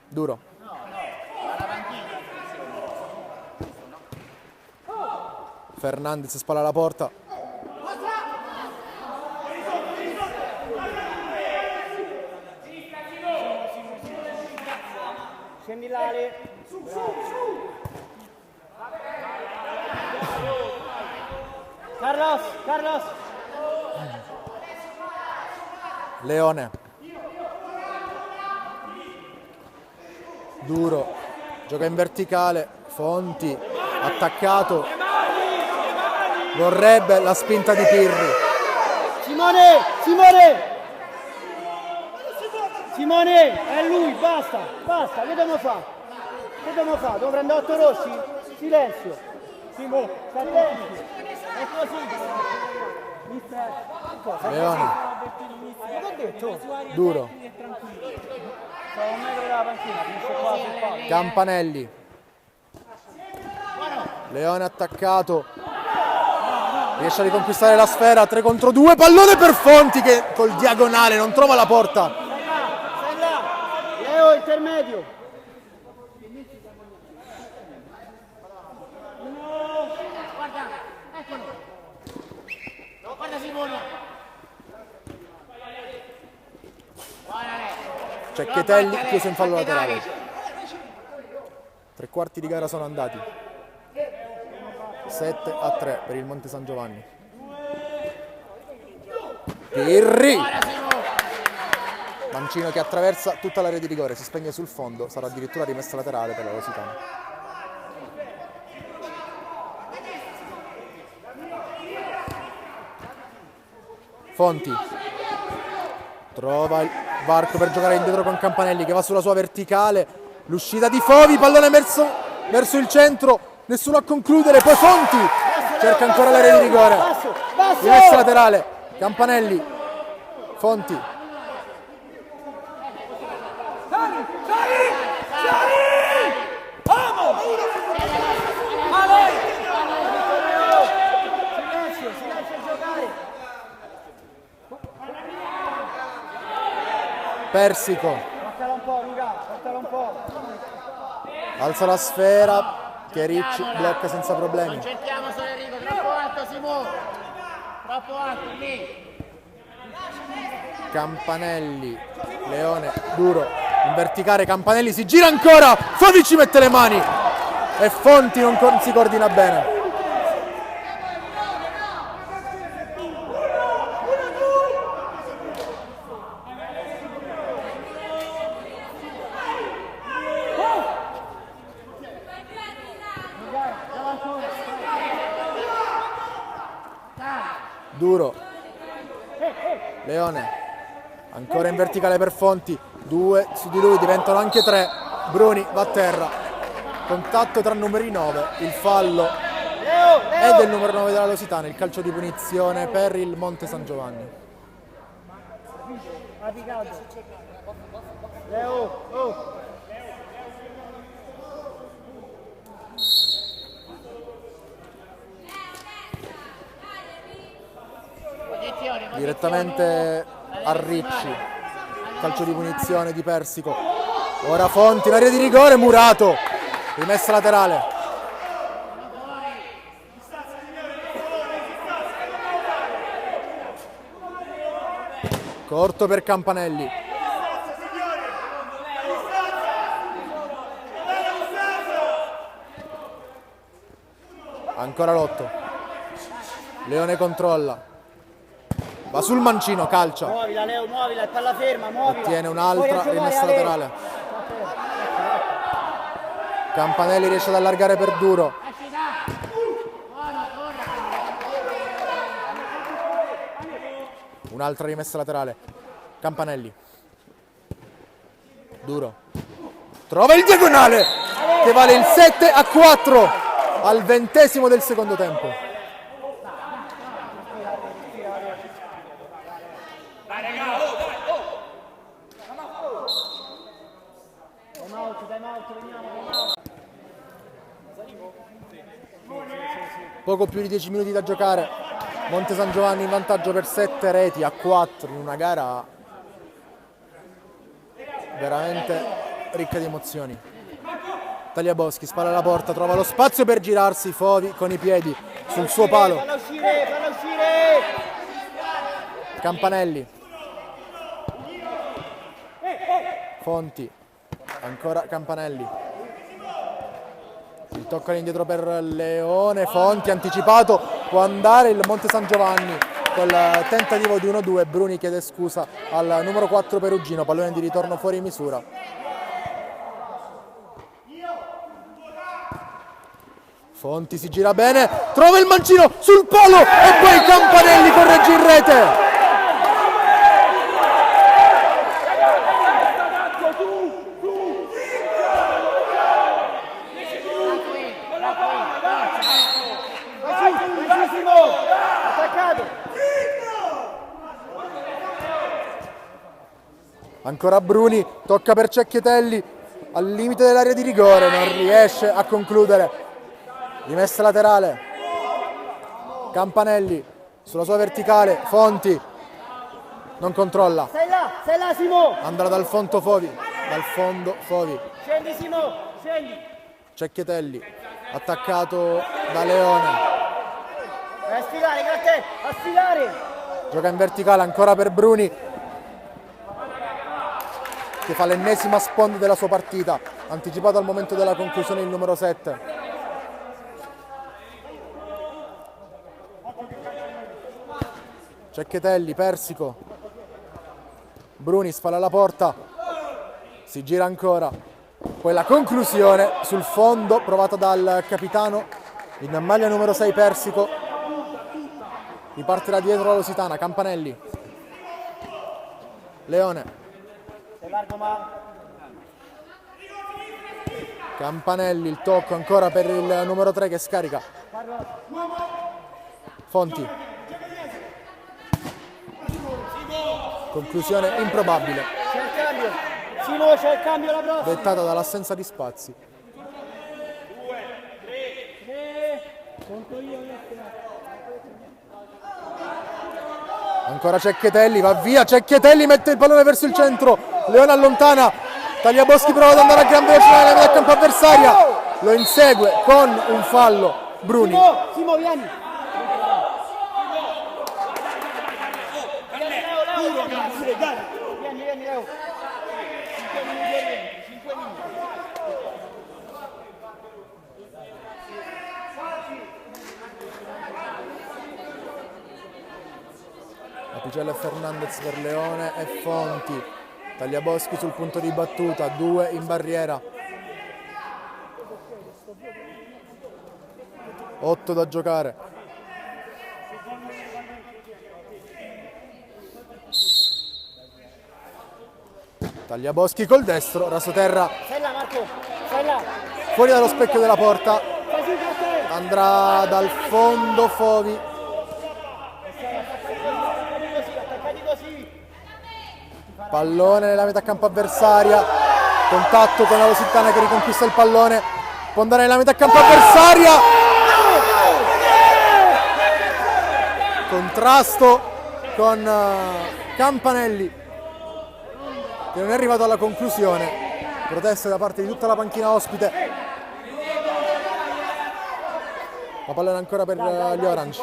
Duro. Fernandez spalla alla porta. Scendi l'ale. Carlos. Leone. Duro. Gioca in verticale. Fonti. Attaccato. Vorrebbe la spinta di Pirri. Simone, è lui, basta, che dobbiamo fare? Devo prendere 8 rossi? Silenzio. Simo, sta attenti. È così. Leone. Che ho detto? Duro. Stavo a un metro dalla panchina, finisce qua sul palo. Campanelli. Leone attaccato. Riesce a riconquistare la sfera. 3 contro 2. Pallone per Fonti che col diagonale non trova la porta. Sei là. Leo, intermedio. Guarda, eccolo. Guarda Simone. Cecchettelli chiuso in fallo laterale. 3 quarti di gara sono andati. 7-3 per il Monte San Giovanni. Pirri. Mancino che attraversa tutta l'area di rigore, si spegne sul fondo, sarà addirittura rimessa laterale per la Lusitana. Fonti trova il varco per giocare indietro con Campanelli che va sulla sua verticale. L'uscita di Fovi, pallone verso il centro, nessuno a concludere, poi Fonti cerca ancora l'area di rigore. Rimessa laterale, Campanelli, Fonti. Persico. Portala un po', Luca, portala un po'. Alza la sfera che Ricci blocca senza problemi. Concentriamo su Enrico, troppo alto Simone. Troppo alto lì. Campanelli, Leone, duro, in verticale, Campanelli si gira ancora, Fovi ci mette le mani e Fonti non si coordina bene. Duro, Leone, ancora in verticale per Fonti, 2 su di lui, diventano anche 3, Bruni va a terra, contatto tra numeri 9, il fallo è del numero 9 della Lusitana, il calcio di punizione per il Monte San Giovanni. Leo, Direttamente a Ricci. Calcio di punizione di Persico. Ora Fonti in area di rigore, Murato. Rimessa laterale. Corto per Campanelli. Ancora Lotto. Leone controlla. Va sul mancino, calcia. Muovila Leo, muovila, è palla ferma, muovila. Ottiene un'altra rimessa laterale. Campanelli riesce ad allargare per Duro. Un'altra rimessa laterale. Campanelli. Duro. Trova il diagonale che vale il 7-4 al 20° del secondo tempo. Poco più di 10 minuti da giocare. Monte San Giovanni in vantaggio per 7 reti a 4 in una gara veramente ricca di emozioni. Tagliaboschi spalla alla porta, trova lo spazio per girarsi. Fovi con i piedi sul suo palo. Falla uscire! Campanelli. Fonti. Ancora Campanelli. Il tocco all'indietro per Leone. Fonti anticipato. Può andare il Monte San Giovanni col tentativo di 1-2. Bruni chiede scusa al numero 4 Perugino. Pallone di ritorno fuori misura. Fonti si gira bene. Trova il mancino sul palo. E poi Campanelli corregge in rete. Ancora Bruni, tocca per Cecchettelli al limite dell'area di rigore, non riesce a concludere. Rimessa laterale. Campanelli sulla sua verticale. Fonti non controlla. Sei là Simo! Andrà dal fondo Fovi. Scendi Simo, scendi! Cecchettelli attaccato da Leone. A sfilare, grazie, a sfilare! Gioca in verticale ancora per Bruni, che fa l'ennesima sponda della sua partita, anticipato al momento della conclusione il numero 7. Cecchettelli, Persico. Bruni spalla alla porta, si gira ancora. Poi la conclusione sul fondo provata dal capitano in maglia numero 6 Persico. Riparte da dietro la Lusitana. Campanelli. Leone. Campanelli, il tocco ancora per il numero 3 che scarica. Fonti. Conclusione improbabile. C'è il cambio. Simo, c'è il cambio la prossima. Dettata dall'assenza di spazi. Ancora Cecchettelli, va via. Cecchettelli mette il pallone verso il centro. Leone allontana. Tagliaboschi prova ad andare a gran velocità nella campo avversaria. Lo insegue con un fallo. Bruni. Simo, vieni. Vieni, Leo. 5 minuti. Apicella e Fernandez per Leone e Fonti. Tagliaboschi sul punto di battuta, 2 in barriera. 8 da giocare. Tagliaboschi col destro, rasoterra Sei là Marco, sei là. fuori dallo specchio della porta. Andrà dal fondo Fovi. Attaccati così. Pallone nella metà campo avversaria. Contatto con la Lusitana che riconquista il pallone. Può andare nella metà campo avversaria. Contrasto con Campanelli, che non è arrivato alla conclusione. Proteste da parte di tutta la panchina ospite. La palla è ancora per gli Orange.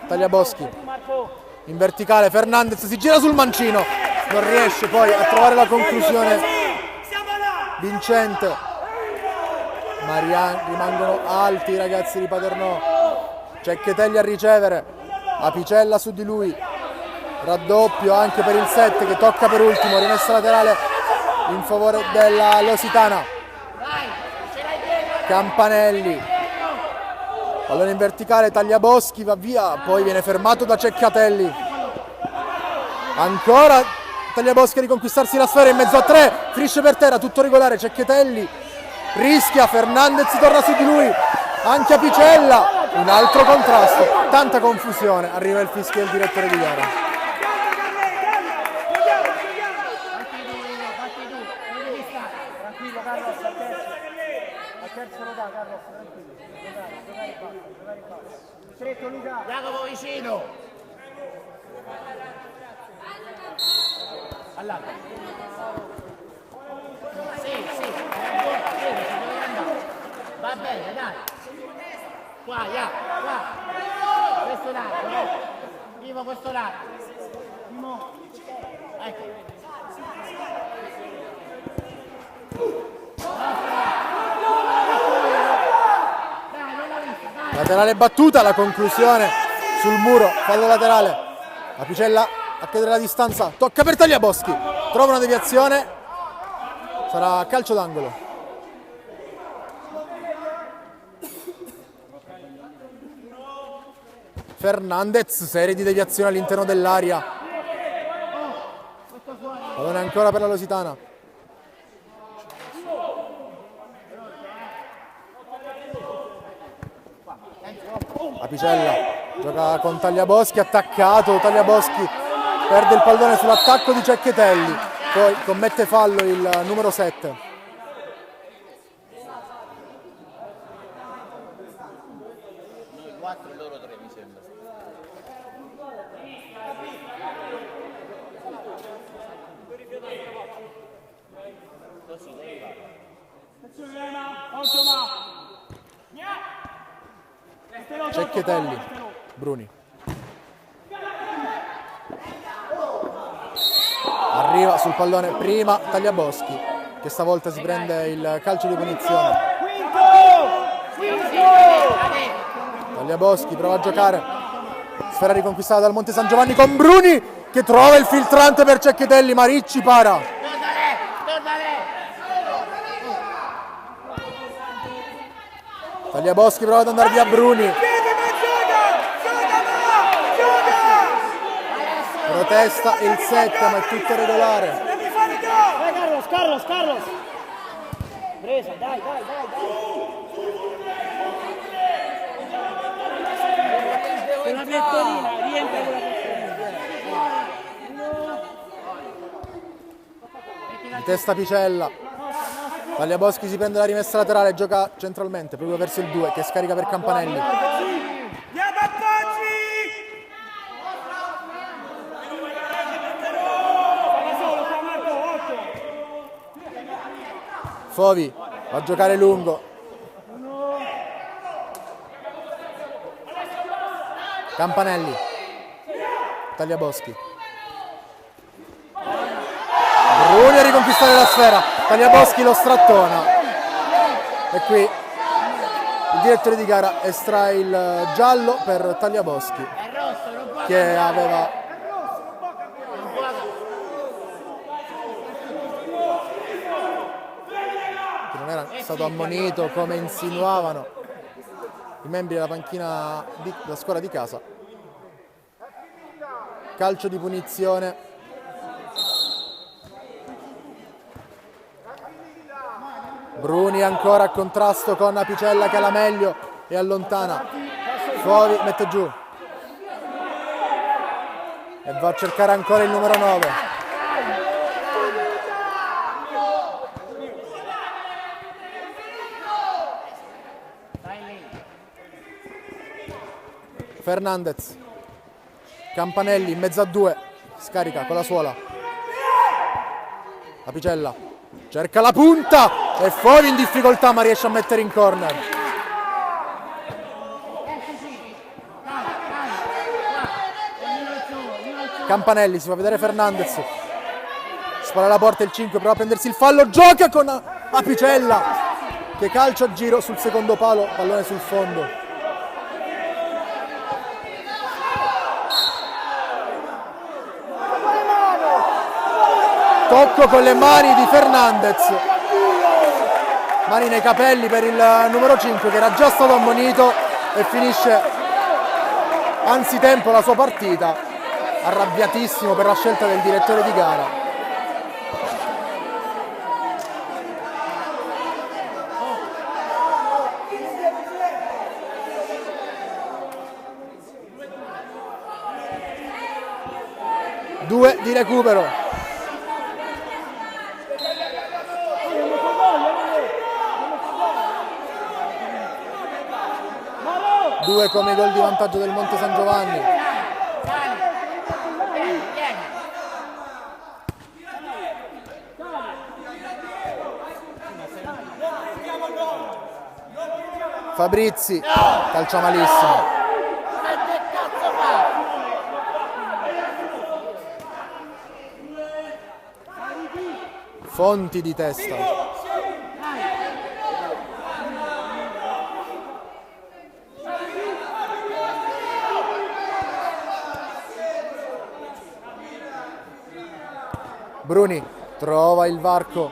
Tagliaboschi in verticale, Fernandez si gira sul mancino, non riesce poi a trovare la conclusione vincente. Rimangono alti i ragazzi di Paternò. Cecchettelli a ricevere, Apicella su di lui, raddoppio anche per il 7 che tocca per ultimo, rimessa laterale in favore della Lositana. Campanelli, pallone in verticale, Tagliaboschi va via, poi viene fermato da Ceccatelli. Ancora Tagliaboschi a riconquistarsi la sfera in mezzo a 3, finisce per terra, tutto regolare, Cecchettelli rischia, Fernandez torna su di lui, anche Apicella, un altro contrasto, tanta confusione, arriva il fischio del direttore di gara. Jacopo vicino. All'altro. Sì, va bene, dai. Qua, qua. Questo lato, no? Primo questo lato. Ecco. Laterale battuta, la conclusione sul muro, fallo laterale. Apicella a chiudere la distanza, tocca per Tagliaboschi, trova una deviazione, sarà calcio d'angolo. Fernandez, serie di deviazioni all'interno dell'area. Pallone ancora per la Lositana. Apicella gioca con Tagliaboschi, attaccato, Tagliaboschi perde il pallone sull'attacco di Cecchettelli, poi commette fallo il numero 7. Noi 4 e loro 3 mi sembra. Cecchettelli, Bruni. Arriva sul pallone prima Tagliaboschi, che stavolta si prende il calcio di punizione. Tagliaboschi prova a giocare, sfera riconquistata dal Monte San Giovanni con Bruni che trova il filtrante per Cecchettelli, ma Ricci para. Tagliaboschi prova ad andare via Bruni. Protesta il 7, ma è tutto regolare. Vai Carlos. Presa, dai. Una pettorina, rientra con la pettorina. Di testa Apicella. Tagliaboschi si prende la rimessa laterale, gioca centralmente, proprio verso il 2 che scarica per Campanelli. Fovi va a giocare lungo. Campanelli. Tagliaboschi. Bruni a riconquistare la sfera. Tagliaboschi lo strattona. E qui il direttore di gara estrae il giallo per Tagliaboschi, che aveva non era stato ammonito come insinuavano i membri della panchina della squadra di casa. Calcio di punizione. Bruni ancora a contrasto con Apicella che ha la meglio e allontana. Fovi mette giù e va a cercare ancora il numero 9. Fernandez Campanelli in mezzo a due, scarica con la suola. Apicella cerca la punta e Fovi in difficoltà ma riesce a mettere in corner. Campanelli, si fa vedere Fernandez, spara la porta il 5, prova a prendersi il fallo, gioca con Apicella che calcia a giro sul secondo palo, pallone sul fondo. Tocco con le mani di Fernandez, mani nei capelli per il numero 5 che era già stato ammonito e finisce anzitempo la sua partita, arrabbiatissimo per la scelta del direttore di gara. Due di recupero. Due come gol di vantaggio del Monte San Giovanni. Fabrizi calcia malissimo. Fonti di testa. Bruni trova il varco,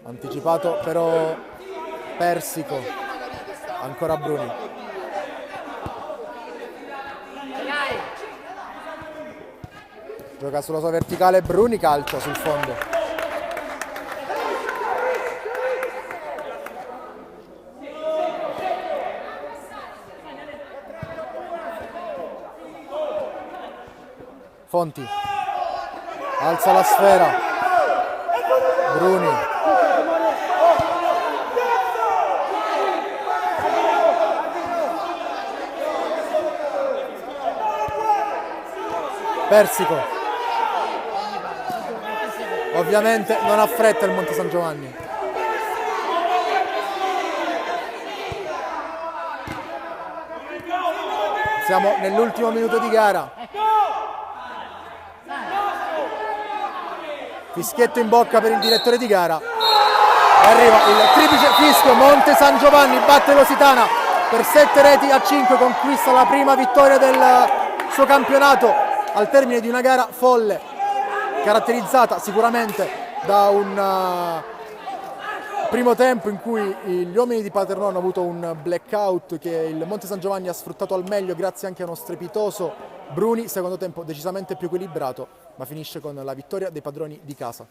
anticipato però Persico, ancora Bruni. Gioca sulla sua verticale, Bruni calcia sul fondo. Fonti alza la sfera, Bruni Persico, ovviamente non ha fretta il Monte San Giovanni. Siamo nell'ultimo minuto di gara. Fischietto in bocca per il direttore di gara. E arriva il triplice fischio. Monte San Giovanni batte l'Ositana per 7-5, conquista la prima vittoria del suo campionato al termine di una gara folle, caratterizzata sicuramente da un primo tempo in cui gli uomini di Paternò hanno avuto un blackout che il Monte San Giovanni ha sfruttato al meglio grazie anche a uno strepitoso Bruni. Secondo tempo decisamente più equilibrato, ma finisce con la vittoria dei padroni di casa.